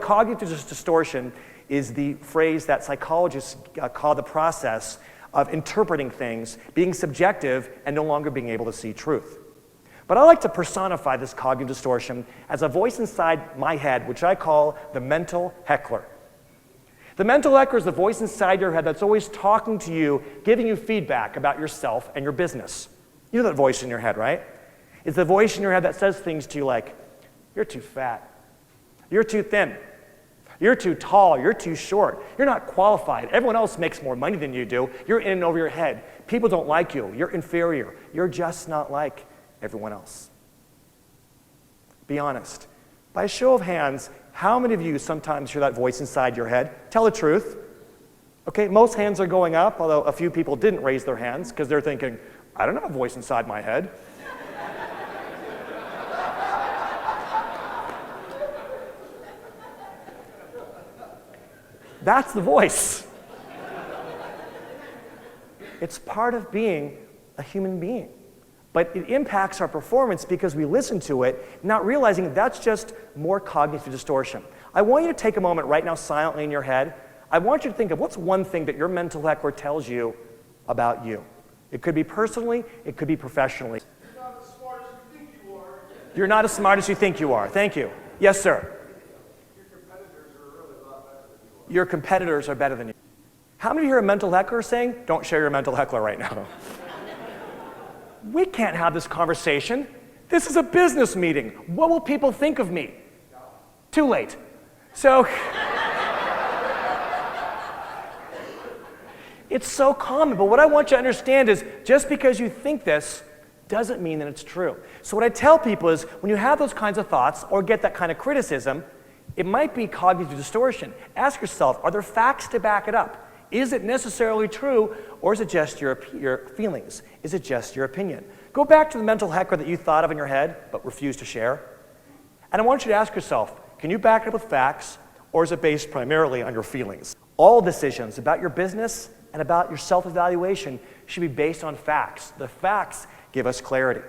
cognitive distortion is the phrase that psychologists call the process of interpreting things, being subjective, and no longer being able to see truth. But I like to personify this cognitive distortion as a voice inside my head, which I call the mental heckler. The mental heckler is the voice inside your head that's always talking to you, giving you feedback about yourself and your business. You know that voice in your head, right? It's the voice in your head that says things to you like, you're too fat, you're too thin, you're too tall, you're too short, you're not qualified, everyone else makes more money than you do, you're in and over your head, people don't like you, you're inferior, you're just not like everyone else. Be honest. By a show of hands, how many of you sometimes hear that voice inside your head? Tell the truth. Okay, most hands are going up, although a few people didn't raise their hands because they're thinking, I don't have a voice inside my head. That's the voice. It's part of being a human being. But it impacts our performance because we listen to it, not realizing that's just more cognitive distortion. I want you to take a moment right now silently in your head. I want you to think of what's one thing that your mental heckler tells you about you. It could be personally, it could be professionally. You're not as smart as you think you are. You're not as smart as you think you are. Thank you. Yes, sir. Your competitors are really a lot better than you are. Your competitors are better than you. How many of you hear a mental heckler saying, don't share your mental heckler right now? We can't have this conversation. This is a business meeting. What will people think of me? No. Too late. So, it's so common, but what I want you to understand is just because you think this doesn't mean that it's true. So what I tell people is when you have those kinds of thoughts or get that kind of criticism, it might be cognitive distortion. Ask yourself, are there facts to back it up? Is it necessarily true, or is it just your feelings? Is it just your opinion? Go back to the mental heckler that you thought of in your head but refused to share. And I want you to ask yourself, can you back it up with facts, or is it based primarily on your feelings? All decisions about your business and about your self-evaluation should be based on facts. The facts give us clarity.